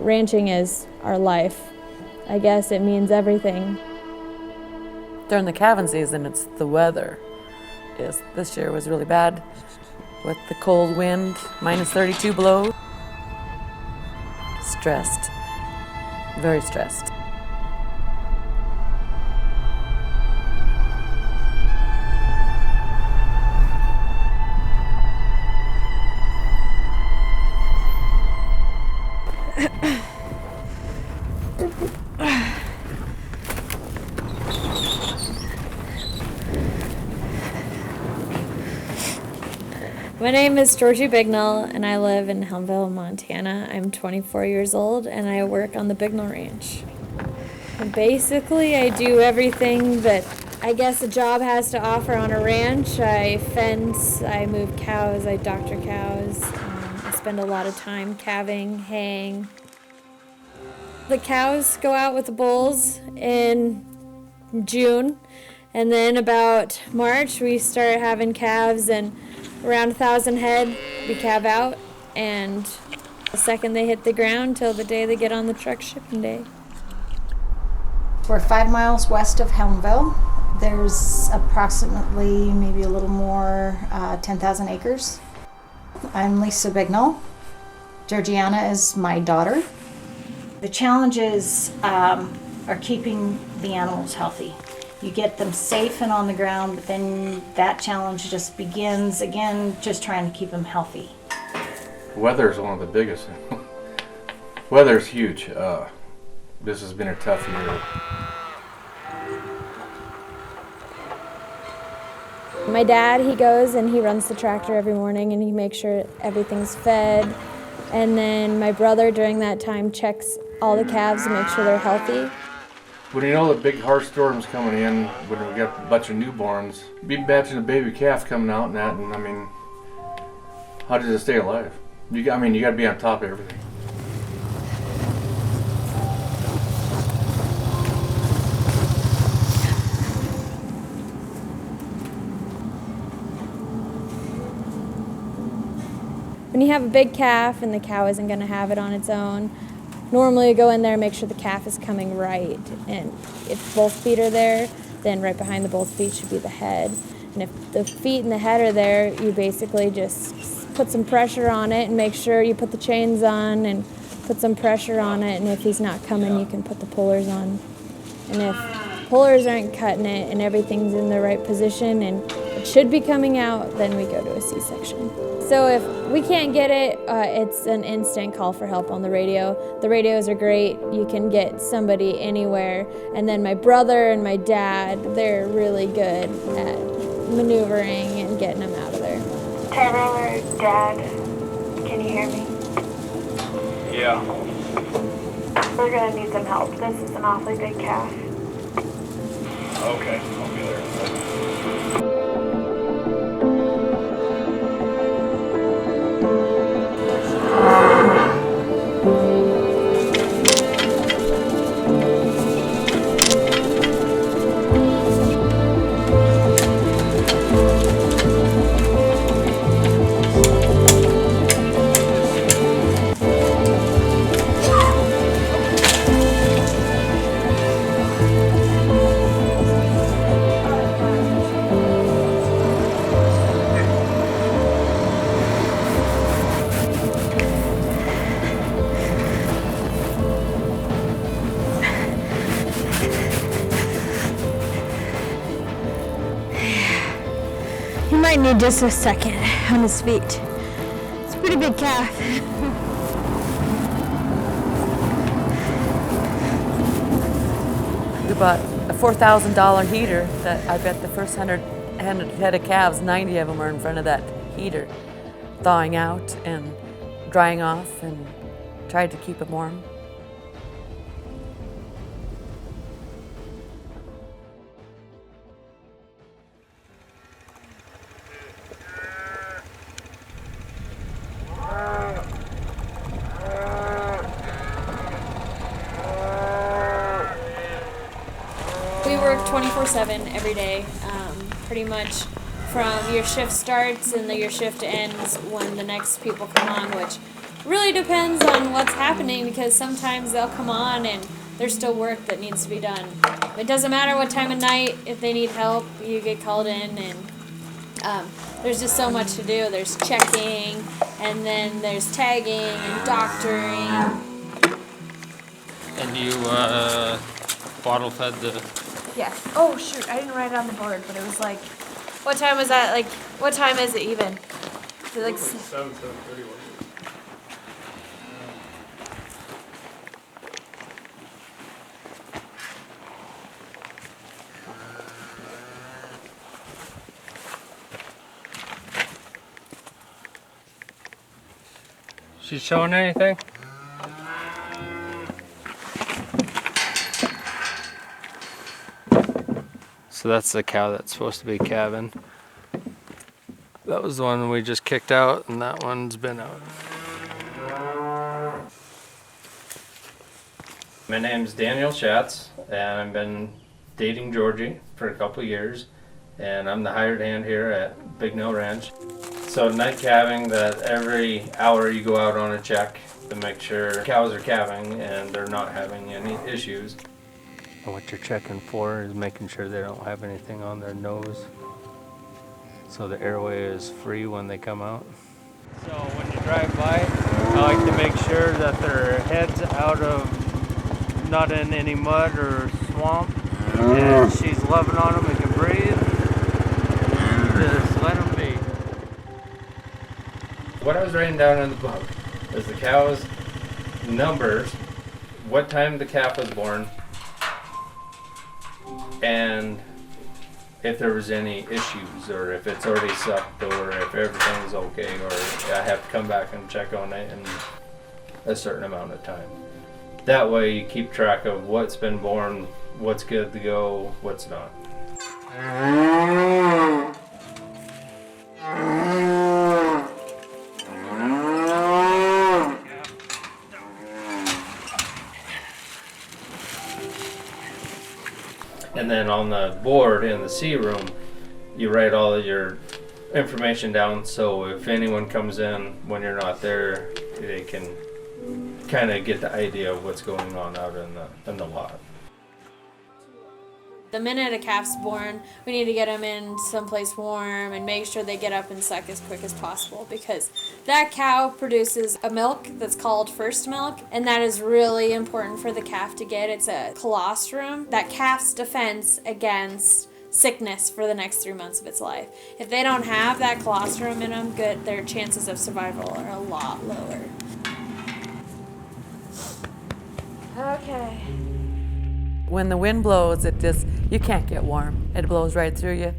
ranching is our life. I guess it means everything. During the calving season, it's the weather. This year was really bad with the cold wind, minus 32 below. Stressed, very stressed. My name is Georgie Bignell, and I live in Helmville, Montana. I'm 24 years old, and I work on the Bignell Ranch. And basically, I do everything that I guess a job has to offer on a ranch. I fence, I move cows, I doctor cows. I spend a lot of time calving, haying. The cows go out with the bulls in June, and then about March, we start having calves, and around 1,000 head we calve out, and the second they hit the ground till the day they get on the truck shipping day. We're 5 miles west of Helmville. There's approximately, maybe a little more, 10,000 acres. I'm Lisa Bignell. Georgiana is my daughter. The challenges are keeping the animals healthy. You get them safe and on the ground, but then that challenge just begins again, just trying to keep them healthy. Weather is one of the biggest. Weather's huge. This has been a tough year. My dad, he goes and he runs the tractor every morning and he makes sure everything's fed. And then my brother during that time checks all the calves to make sure they're healthy. When you know the big harsh storm's coming in, when we got a bunch of newborns, be batching a baby calf coming out and that, and I mean, how does it stay alive? You got to be on top of everything. When you have a big calf and the cow isn't going to have it on its own, normally you go in there and make sure the calf is coming right. And if both feet are there, then right behind the both feet should be the head. And if the feet and the head are there, you basically just put some pressure on it and make sure you put the chains on and put some pressure on it. And if he's not coming, you can put the pullers on. And if pullers aren't cutting it and everything's in the right position and it should be coming out, then we go to a C-section. So if we can't get it, it's an instant call for help on the radio. The radios are great. You can get somebody anywhere. And then my brother and my dad, they're really good at maneuvering and getting them out of there. Tyler, Dad, can you hear me? Yeah. We're gonna need some help. This is an awfully big calf. Okay, I'll be there. He might need just a second on his feet. It's a pretty big calf. We bought a $4,000 heater that I bet the first 100 head of calves, 90 of them are in front of that heater, thawing out and drying off, and tried to keep them warm. We work 24/7 every day, pretty much from your shift starts and your shift ends when the next people come on, which really depends on what's happening, because sometimes they'll come on and there's still work that needs to be done. It doesn't matter what time of night. If they need help, you get called in, and there's just so much to do. There's checking, and then there's tagging and doctoring. And you bottle fed the... Yes. Oh shoot, I didn't write it on the board, but it was like, what time was that? Like, what time is it even? Is it like 7:31. She's showing anything? So that's the cow that's supposed to be calving. That was the one we just kicked out, and that one's been out. My name's Daniel Schatz, and I've been dating Georgie for a couple years, and I'm the hired hand here at Bignells Ranch. So night calving, that every hour you go out on a check to make sure cows are calving and they're not having any issues. And what you're checking for is making sure they don't have anything on their nose, so the airway is free when they come out. So when you drive by, I like to make sure that their head's out of, not in any mud or swamp, and she's loving on them and can breathe. Just let them be. What I was writing down in the book is the cow's numbers, what time the calf was born, and if there was any issues, or if it's already sucked, or if everything's okay, or I have to come back and check on it in a certain amount of time. That way you keep track of what's been born, what's good to go, what's not. And then on the board in the C room, you write all of your information down, so if anyone comes in when you're not there, they can kind of get the idea of what's going on out in the lot. The minute a calf's born, we need to get them in someplace warm and make sure they get up and suck as quick as possible, because that cow produces a milk that's called first milk, and that is really important for the calf to get. It's a colostrum, that calf's defense against sickness for the next 3 months of its life. If they don't have that colostrum in them, their chances of survival are a lot lower. Okay. When the wind blows, you can't get warm. It blows right through you.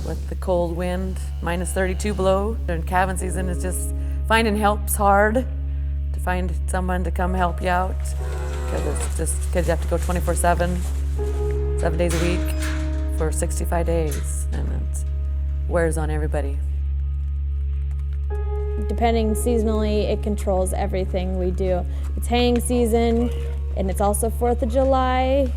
With the cold wind, minus 32 below. During calving season, it's just finding help's hard. To find someone to come help you out, because you have to go 24/7, 7 days a week for 65 days, and it wears on everybody. Depending seasonally, it controls everything we do. It's haying season, and it's also 4th of July.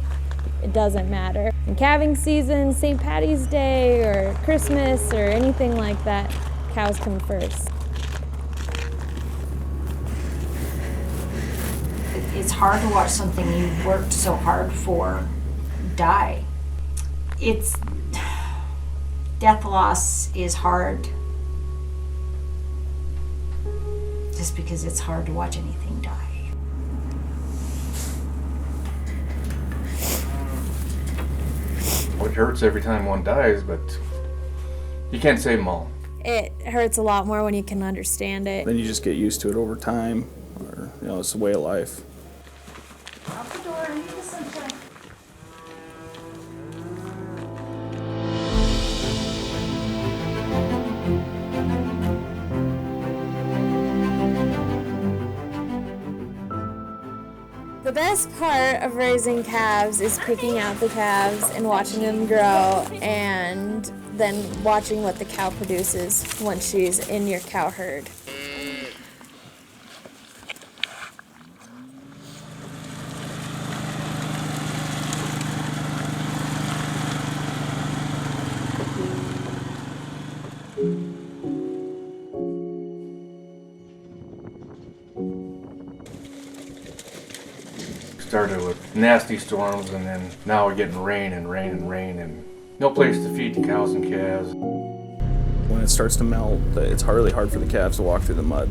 It doesn't matter. In calving season, St. Patty's Day or Christmas or anything like that, cows come first. It's hard to watch something you've worked so hard for die. Death loss is hard, just because it's hard to watch anything die. It hurts every time one dies, but you can't save them all. It hurts a lot more when you can understand it. Then you just get used to it over time, or it's a way of life. Out the door into the sunshine. The best part of raising calves is picking out the calves and watching them grow, and then watching what the cow produces once she's in your cow herd. started with nasty storms, and then now we're getting rain and rain and rain, and no place to feed the cows and calves. When it starts to melt, it's really hard for the calves to walk through the mud.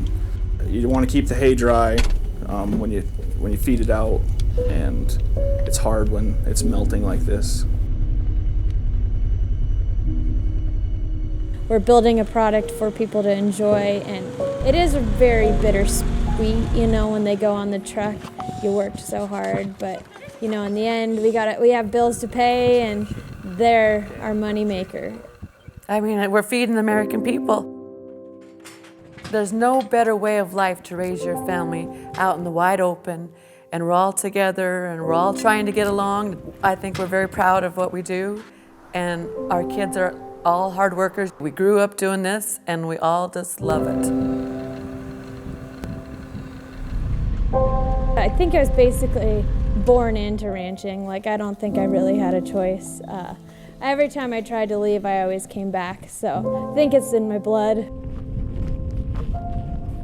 You want to keep the hay dry when you feed it out, and it's hard when it's melting like this. We're building a product for people to enjoy, and it is very bittersweet, you know, when they go on the truck. You worked so hard, but you know, in the end, we have bills to pay, and they're our money maker. I mean, we're feeding the American people. There's no better way of life to raise your family out in the wide open, and we're all together, and we're all trying to get along. I think we're very proud of what we do, and our kids are all hard workers. We grew up doing this, and we all just love it. I think I was basically born into ranching. Like, I don't think I really had a choice. Every time I tried to leave, I always came back, so I think it's in my blood.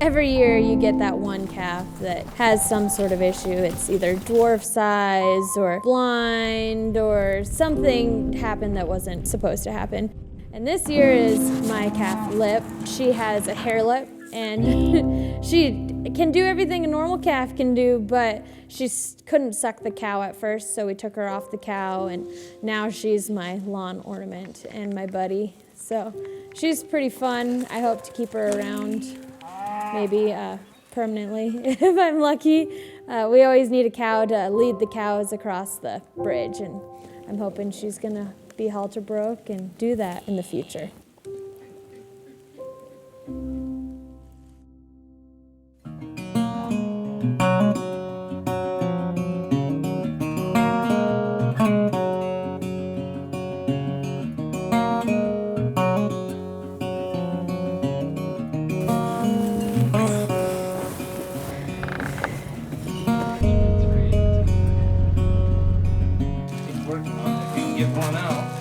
Every year you get that one calf that has some sort of issue. It's either dwarf size or blind or something happened that wasn't supposed to happen. And this year is my calf, Lip. She has a hair lip, and she can do everything a normal calf can do, but she couldn't suck the cow at first, so we took her off the cow, and now she's my lawn ornament and my buddy. So she's pretty fun. I hope to keep her around, maybe permanently if I'm lucky. We always need a cow to lead the cows across the bridge, and I'm hoping she's gonna be halter broke and do that in the future. He's working on it. If he can get one out.